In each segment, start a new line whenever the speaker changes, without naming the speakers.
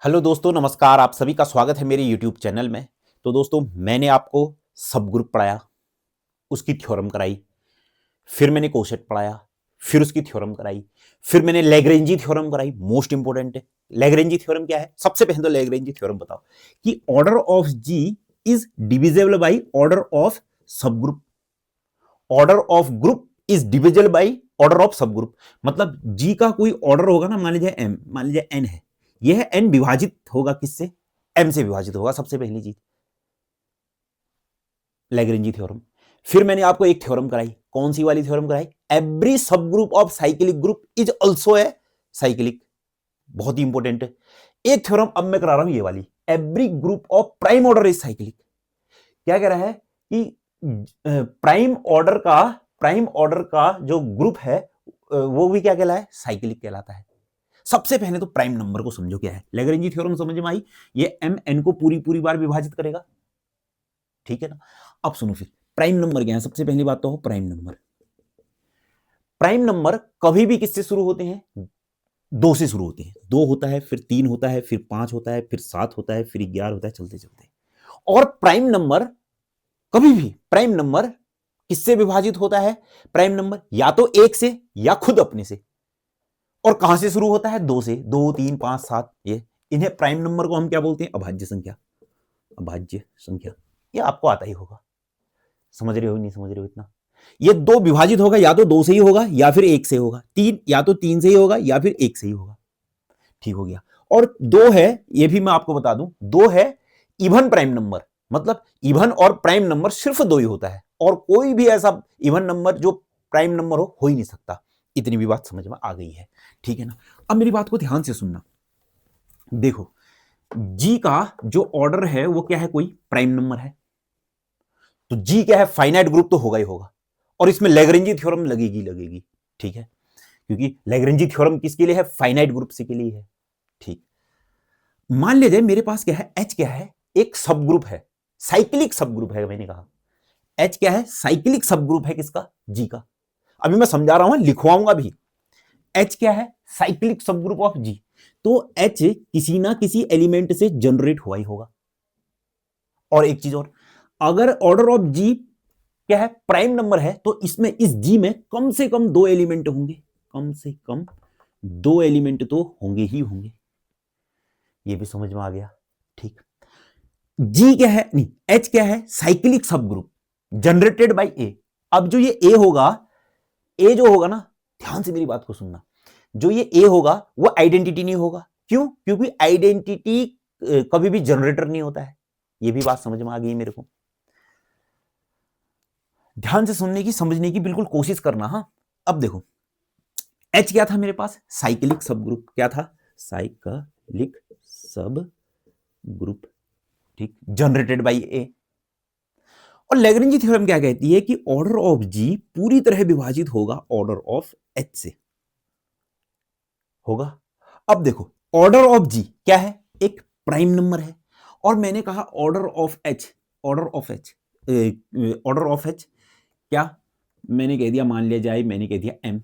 Hello दोस्तों, नमस्कार। आप सभी का स्वागत है मेरे यूट्यूब चैनल में। तो दोस्तों, मैंने आपको सब ग्रुप पढ़ाया, उसकी थ्योरम कराई, फिर मैंने कोसेट पढ़ाया, फिर उसकी थ्योरम कराई, फिर मैंने लैग्रेंजी थ्योरम कराई। मोस्ट इंपोर्टेंट है। लैग्रेंजी थ्योरम क्या है? सबसे पहले तो लैग्रेंजी थ्योरम बताओ कि order of G is divisible by order of subgroup. Order of group is divisible by order of subgroup. मतलब जी का कोई ऑर्डर होगा ना, मान लीजिए एम, मान लीजिए एन है, यह एन विभाजित होगा किससे? एम से विभाजित होगा। सबसे पहली चीज लैग्रेंजी थ्योरम। फिर मैंने आपको एक थ्योरम कराई। कौन सी वाली थ्योरम कराई? Every subgroup of cyclic group is also a cyclic. बहुत ही इंपॉर्टेंट है। एक थ्योरम अब मैं करा रहा हूं, ये वाली, every group of prime order is cyclic. क्या कह रहा है कि प्राइम ऑर्डर का जो ग्रुप है वो भी क्या कहलाता है? साइक्लिक कहलाता है। सबसे पहले तो प्राइम नंबर को समझो क्या है। लैग्रेंजी थ्योरम समझ में आई? ये एम एन को पूरी पूरी बार विभाजित करेगा, ठीक है ना। अब सुनो, फिर प्राइम नंबर क्या है? सबसे पहली बात तो हो प्राइम नंबर। प्राइम नंबर कभी भी किससे शुरू होते हैं? दो से शुरू होते हैं। दो होता है, फिर तीन होता है, फिर पांच होता है, फिर सात होता है, फिर 11 होता है, चलते चलते। और प्राइम नंबर कभी भी, प्राइम नंबर किससे विभाजित होता है? प्राइम नंबर या तो एक से या खुद अपने से। और कहां से शुरू होता है? दो से। दो, तीन, पांच, सात, ये इन्हें प्राइम नंबर को हम क्या बोलते हैं? अभाज्य संख्या। अभाज्य संख्या, ये आपको आता ही होगा। समझ रहे हो नहीं समझ रहे हो इतना? ये दो विभाजित होगा, या तो दो से ही होगा या फिर एक से होगा। तीन या तो तीन से ही होगा या फिर एक से ही होगा। ठीक हो गया। और दो है, ये भी मैं आपको बता दूं, दो है इवन प्राइम नंबर। मतलब इवन और प्राइम नंबर सिर्फ दो ही होता है, और कोई भी ऐसा इवन नंबर जो प्राइम नंबर हो ही नहीं सकता। इतनी भी बात समझ में आ गई है, ठीक है ना। अब मेरी बात को ध्यान से सुनना। देखो, जी का जो ऑर्डर है वो क्या है? कोई प्राइम नंबर है, तो जी क्या है? फाइनाइट ग्रुप तो होगा ही होगा। और इसमें लैग्रेंजी थ्योरम लगेगी लगेगी, ठीक है, क्योंकि लैग्रेंजी थ्योरम किसके लिए है? फाइनाइट ग्रुप से के लिए है। ठीक, मान लीजिए मेरे पास क्या है? एच क्या है? एक सब ग्रुप है, साइक्लिक सब ग्रुप है। मैंने कहा एच क्या है? साइक्लिक सब ग्रुप है। किसका? जी का। अभी मैं समझा रहा हूं, लिखवाऊंगा भी। एच क्या है? साइक्लिक सब ग्रुप ऑफ जी। तो एच किसी ना किसी एलिमेंट से जनरेट हुआ ही होगा। और एक चीज और, अगर ऑर्डर ऑफ जी क्या है? प्राइम नंबर है, तो इसमें, इस जी में कम से कम दो एलिमेंट होंगे। कम से कम दो एलिमेंट तो होंगे ही होंगे। ये भी समझ में आ गया, ठीक। जी क्या है? नहीं, एच क्या है? साइक्लिक सब ग्रुप जनरेटेड बाय ए। अब जो ये ए होगा, ए जो होगा ना, ध्यान से मेरी बात को सुनना, जो ये ए होगा वो आइडेंटिटी नहीं होगा। क्यों? क्योंकि आइडेंटिटी कभी भी जनरेटर नहीं होता है। ये भी बात समझ में आ गई मेरे को। ध्यान से सुनने की, समझने की बिल्कुल कोशिश करना। हाँ, अब देखो, एच क्या था मेरे पास? साइक्लिक सब ग्रुप। क्या था? साइक्लिक सब ग्रुप, ठीक, जनरेटेड बाय ए। और लैग्रेंजी थ्योरम क्या कहती है कि ऑर्डर ऑफ जी पूरी तरह विभाजित होगा ऑर्डर ऑफ एच से होगा। अब देखो, ऑर्डर ऑफ जी क्या है? एक प्राइम नंबर है। और मैंने कहा order of H, order of H, order of H क्या मैंने कह दिया? मान लिया जाए मैंने कह दिया एम।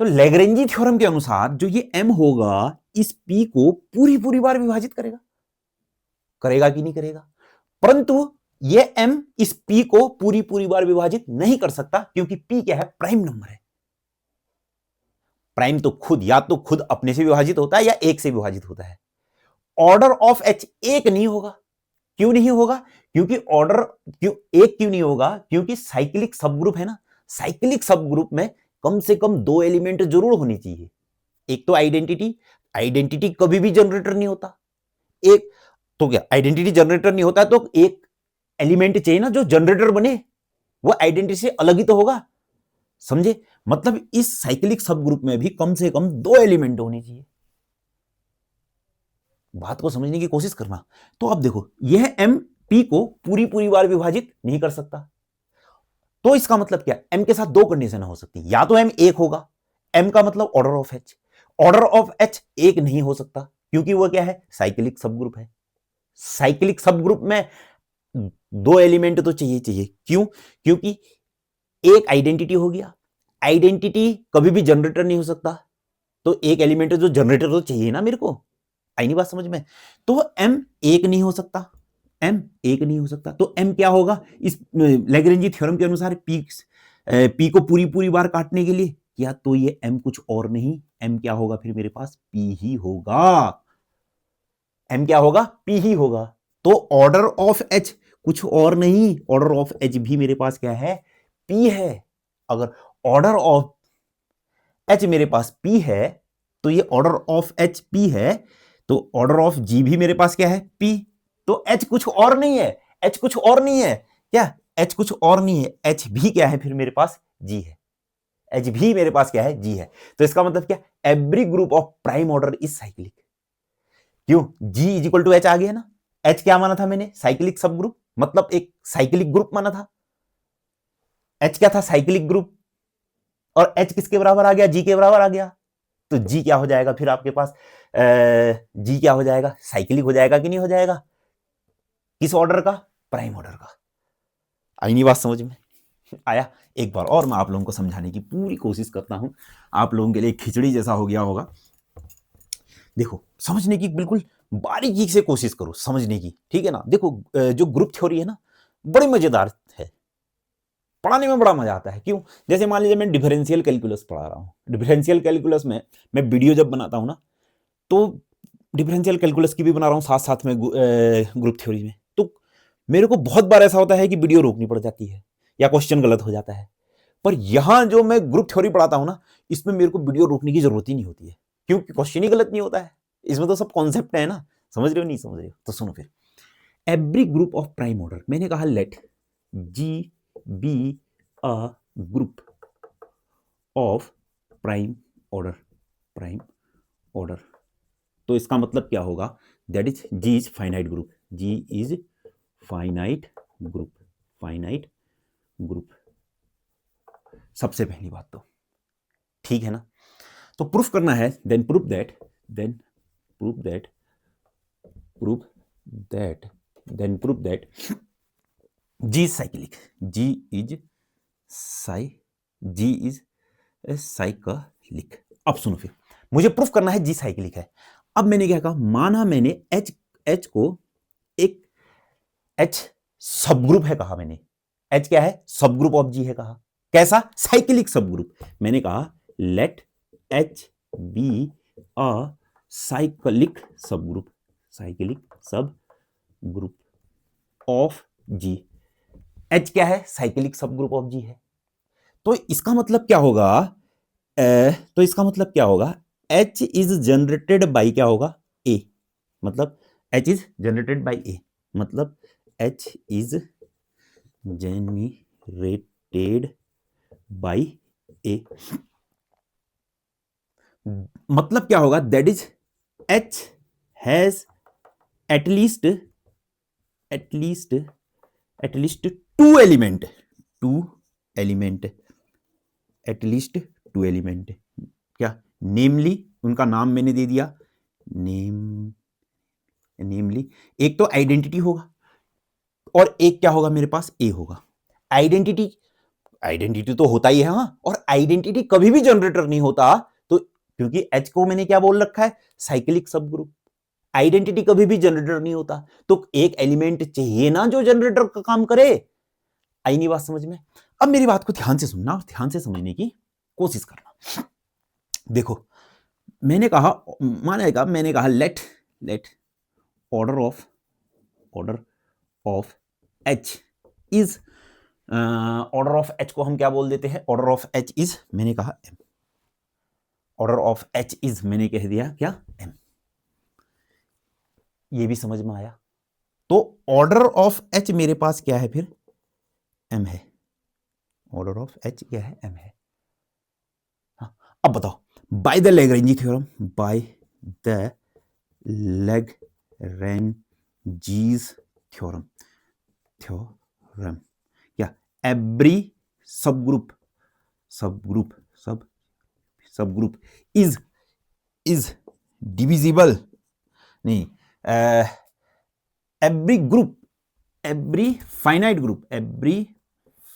तो लैग्रेंजी थ्योरम के अनुसार जो ये एम होगा, इस पी को पूरी पूरी बार विभाजित करेगा। करेगा कि नहीं करेगा? परंतु ये एम इस पी को पूरी पूरी बार विभाजित नहीं कर सकता, क्योंकि पी क्या है? प्राइम नंबर है। प्राइम तो खुद, या तो खुद अपने से विभाजित होता है या एक से विभाजित होता है। ऑर्डर ऑफ एच एक नहीं होगा। क्यों नहीं होगा? क्योंकि ऑर्डर क्यों एक क्यों नहीं होगा? क्योंकि साइक्लिक सब ग्रुप है ना। साइक्लिक सब ग्रुप में कम से कम दो एलिमेंट जरूर होनी चाहिए। एक तो आइडेंटिटी, आइडेंटिटी कभी भी जनरेटर नहीं होता। एक तो क्या, आइडेंटिटी जनरेटर नहीं होता तो एक एलिमेंट चाहिए ना जो जनरेटर बने, वो आइडेंटिटी से अलग ही तो होगा। समझे? मतलब इस साइक्लिक सब ग्रुप में भी कम से कम दो एलिमेंट होने चाहिए। बात को समझने की कोशिश करना। तो अब देखो, यह एम पी को पूरी पूरी बार विभाजित नहीं कर सकता। तो इसका मतलब क्या? एम के साथ दो कंडीशन हो सकती, या तो एम एक होगा, एम का मतलब order of H. Order of H एक नहीं हो सकता, क्योंकि वह क्या है? साइक्लिक सब ग्रुप है। साइक्लिक सब ग्रुप में दो एलिमेंट तो चाहिए चाहिए। क्यों? क्योंकि एक आइडेंटिटी हो गया, आइडेंटिटी कभी भी जनरेटर नहीं हो सकता, तो एक एलिमेंट जो जनरेटर तो चाहिए ना मेरे को। आई नहीं बात समझ में? तो m एक नहीं हो सकता, m एक नहीं हो सकता, तो m क्या होगा इस लैग्रेंजी थ्योरम के अनुसार? p को पूरी पूरी बार काटने के लिए, या तो ये m कुछ और नहीं, m क्या होगा फिर मेरे पास? p ही होगा। m क्या होगा? p ही होगा। तो ऑर्डर ऑफ h कुछ और नहीं, ऑर्डर ऑफ h भी मेरे पास क्या है? p है। अगर ऑर्डर ऑफ h मेरे पास p है तो ये ऑर्डर ऑफ h p है, तो ऑर्डर ऑफ g भी मेरे पास क्या है? p। तो h कुछ और नहीं है, h कुछ और नहीं है क्या? h कुछ और नहीं है, h भी क्या है फिर मेरे पास? g है। h भी मेरे पास क्या है? g है। तो इसका मतलब क्या? Every group of prime order is cyclic. क्यों? g is equal to h आ गया ना। h क्या माना था मैंने? साइक्लिक सब ग्रुप, मतलब एक साइक्लिक ग्रुप माना था। h क्या था? Cyclic group. और h किसके बराबर आ गया? g के बराबर आ गया। तो g क्या हो जाएगा फिर आपके पास? g क्या हो जाएगा? साइक्लिक हो जाएगा कि नहीं हो जाएगा? किस ऑर्डर का? प्राइम ऑर्डर का। आई नहीं बात समझ में? आया? एक बार और मैं आप लोगों को समझाने की पूरी कोशिश करता हूं, आप लोगों के लिए खिचड़ी जैसा हो गया होगा। देखो, समझने की बिल्कुल बारीकी से कोशिश करो समझने की, ठीक है ना? देखो, जो ग्रुप थ्योरी है ना, बड़ी मजेदार है, पढ़ाने में बड़ा मजा आता है। क्यों? जैसे मान लीजिए मैं डिफरेंशियल कैलकुलस पढ़ा रहा हूँ, डिफरेंशियल कैलकुलस में मैं वीडियो जब बनाता हूँ ना, तो डिफरेंशियल कैलकुलस की भी बना रहा हूँ साथ साथ में ग्रुप थ्योरी में, तो मेरे को बहुत बार ऐसा होता है कि वीडियो रोकनी पड़ जाती है या क्वेश्चन गलत हो जाता है। पर यहां जो मैं ग्रुप थ्योरी पढ़ाता हूं ना, इसमें मेरे को वीडियो रोकने की जरूरत ही नहीं होती है, क्योंकि क्वेश्चन ही गलत नहीं होता है। इसमें तो सब कॉन्सेप्ट है ना। समझ रहे हो नहीं समझ रहे हो? तो सुनो फिर। Every group of prime order, मैंने कहा let G be a group of prime order, prime order. तो इसका मतलब क्या होगा? That is G is finite group, G is finite group, finite group. सबसे पहली बात तो ठीक है ना। तो प्रूफ करना है, then proof that, then proof that, proof that, then proof that G cyclic, G is साई, जी इज साइक्लिक। अब सुनो फिर, मुझे प्रूफ करना है जी साइक्लिक है। अब मैंने क्या कहा? माना मैंने एच को एक एच सब ग्रुप है कहा मैंने। एच क्या है? सब ग्रुप ऑफ जी है कहा। कैसा? Cyclic subgroup. मैंने कहा let H be a cyclic subgroup, cyclic subgroup of G. H क्या है? साइक्लिक सब ग्रुप ऑफ जी है। तो इसका मतलब क्या होगा? तो इसका मतलब क्या होगा? एच इज जनरेटेड बाई क्या होगा? ए। मतलब H is generated by a, मतलब H is generated by a. मतलब क्या होगा? That is H has at least at least at least two element, two element, at least two element. क्या? नेमली, उनका नाम मैंने दे दिया, नेम, नेमली। एक तो आइडेंटिटी होगा और एक क्या होगा मेरे पास? ए होगा। आइडेंटिटी, आइडेंटिटी तो होता ही है हाँ, और आइडेंटिटी कभी भी जनरेटर नहीं होता, तो क्योंकि एच को मैंने क्या बोल रखा है? साइक्लिक सब ग्रुप। आइडेंटिटी कभी भी जनरेटर नहीं होता, तो एक एलिमेंट चाहिए ना जो जनरेटर का काम करे। आई नहीं बात समझ में? अब मेरी बात को ध्यान से सुनना और ध्यान से समझने की कोशिश करना। देखो, मैंने कहा, मानेगा, मैंने कहा let let order of H is, order of H को हम क्या बोल देते हैं? ऑर्डर ऑफ एच इज, मैंने कहा m. Order of H is मैंने कह दिया क्या? एम। ये भी समझ में आया? तो ऑर्डर ऑफ एच मेरे पास क्या है फिर? एम है। ऑर्डर ऑफ एच क्या है? एम है। हाँ, अब बताओ, by the Lagrange theorem, by the Lagrange's theorem, theorem क्या? Every subgroup, subgroup, subgroup is divisible, नहीं, every group, every finite group, every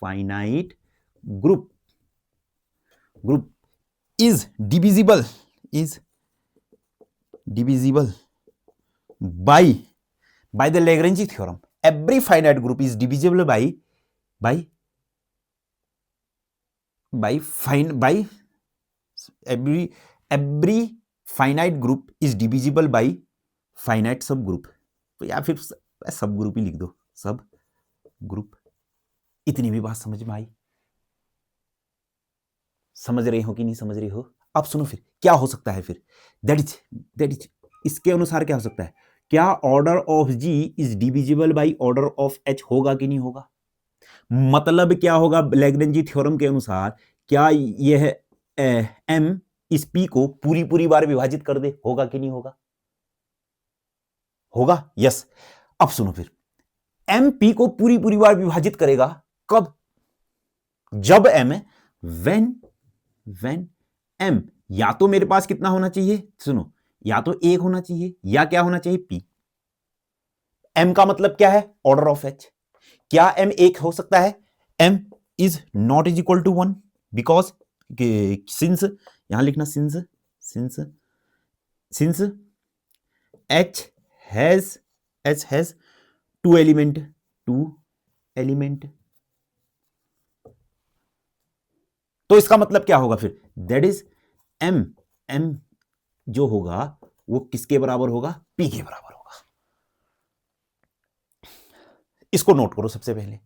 finite group, group is divisible, is divisible by the Lagrange theorem, every finite group is divisible by every finite group is divisible by finite subgroup. तो या फिर सब group ही लिख दो, सब group. इतनी भी बात समझ में आई? समझ रहे हो कि नहीं समझ रहे हो? अब सुनो फिर क्या हो सकता है फिर, दैट इज इसके अनुसार क्या हो सकता है, क्या order of G is divisible by order of H होगा कि नहीं होगा? मतलब क्या होगा लैग्रेंजी थ्योरम के अनुसार, क्या यह एम इस पी को पूरी पूरी बार विभाजित कर दे, होगा कि नहीं होगा? होगा, यस। अब सुनो फिर, एम पी को पूरी पूरी बार विभाजित करेगा कब? जब एम व्हेन एम या तो मेरे पास कितना होना चाहिए, सुनो, या तो एक होना चाहिए या क्या होना चाहिए, पी। एम का मतलब क्या है, ऑर्डर ऑफ एच। क्या एम एक हो सकता है? M is not is equal to 1 because since, यहां लिखना since H has two element. तो इसका मतलब क्या होगा फिर, दैट इज एम जो होगा वो किसके बराबर होगा, पी के बराबर होगा। इसको नोट करो सबसे पहले,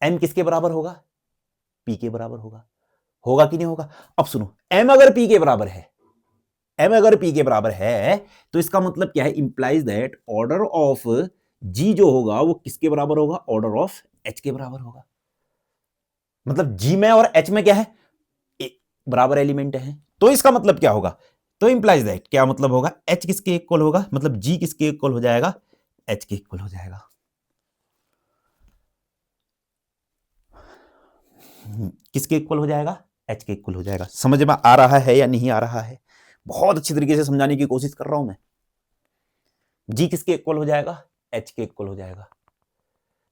एम किसके बराबर होगा, पी के बराबर होगा कि नहीं होगा? अब सुनो, एम अगर पी के बराबर है, तो इसका मतलब क्या है, इंप्लाइज दैट ऑर्डर ऑफ जी जो होगा वो किसके बराबर होगा, ऑर्डर ऑफ एच के बराबर होगा। मतलब जी में और एच में क्या है, बराबर एलिमेंट है। तो इसका मतलब क्या होगा, तो इंप्लाइज दैट, क्या मतलब होगा, एच किसके इक्वल होगा, मतलब जी किसके इक्वल हो जाएगा, एच के इक्वल हो जाएगा। किसके इक्वल हो जाएगा, एच के इक्वल हो जाएगा। समझ में आ रहा है या नहीं आ रहा है? बहुत अच्छी तरीके से समझाने की कोशिश कर रहा हूं मैं। जी किसके इक्वल हो जाएगा, एच के इक्वल हो जाएगा।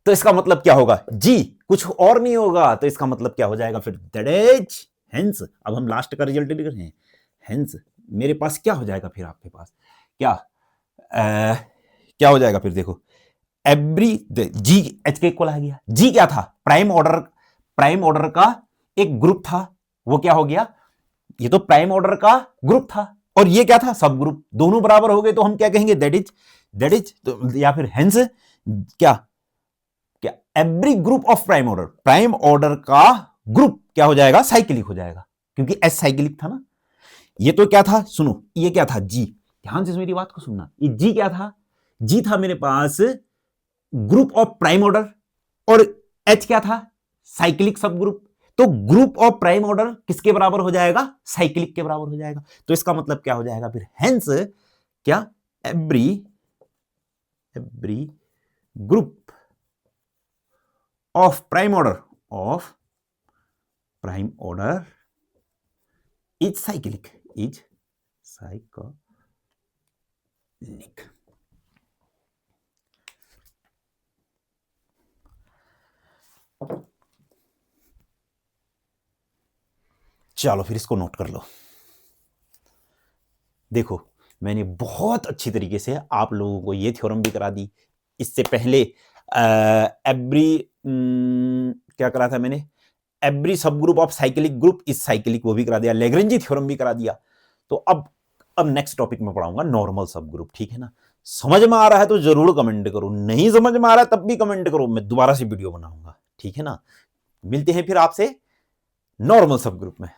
तो इसका मतलब क्या होगा, जी कुछ और नहीं होगा, तो इसका मतलब क्या हो जाएगा फिर, दैट इज हेंस। अब हम लास्ट का रिजल्ट लिख रहे हैं, हेंस मेरे पास क्या हो जाएगा फिर, आपके पास क्या हो जाएगा फिर, देखो एवरी जी एच के इक्वल आ गया। जी क्या था, प्राइम ऑर्डर का एक ग्रुप था, वो क्या हो गया, ये तो प्राइम ऑर्डर का ग्रुप था, और ये क्या था, सब ग्रुप। दोनों बराबर हो गए तो हम क्या कहेंगे, दैट इज तो, या फिर हेंस क्या every group of prime order का ग्रुप क्या हो जाएगा, साइक्लिक हो जाएगा, क्योंकि एस साइक्लिक था ना। ये तो क्या था, सुनो, ये क्या था, जी, ध्यान से मेरी बात को सुनना, ये जी क्या था, जी था मेरे पास ग्रुप ऑफ प्राइम ऑर्डर, और एच क्या था, साइक्लिक सब ग्रुप। तो ग्रुप ऑफ प्राइम ऑर्डर किसके बराबर हो जाएगा, साइक्लिक के बराबर हो जाएगा। तो इसका मतलब क्या हो जाएगा फिर, हेंस क्या every group of prime order is cyclic चलो फिर इसको नोट कर लो। देखो मैंने बहुत अच्छी तरीके से आप लोगों को ये थ्योरम भी करा दी, इससे पहले क्या करा था मैंने, every subgroup of cyclic group is cyclic, वो भी करा दिया, लैग्रेंजी थ्योरम भी करा दिया। तो अब नेक्स्ट टॉपिक में पढ़ाऊंगा नॉर्मल सब ग्रुप, ठीक है ना। समझ में आ रहा है तो जरूर कमेंट करो, नहीं समझ में आ रहा है तब भी कमेंट करो, मैं दोबारा से वीडियो बनाऊंगा, ठीक है ना। मिलते हैं फिर आपसे नॉर्मल सब ग्रुप में।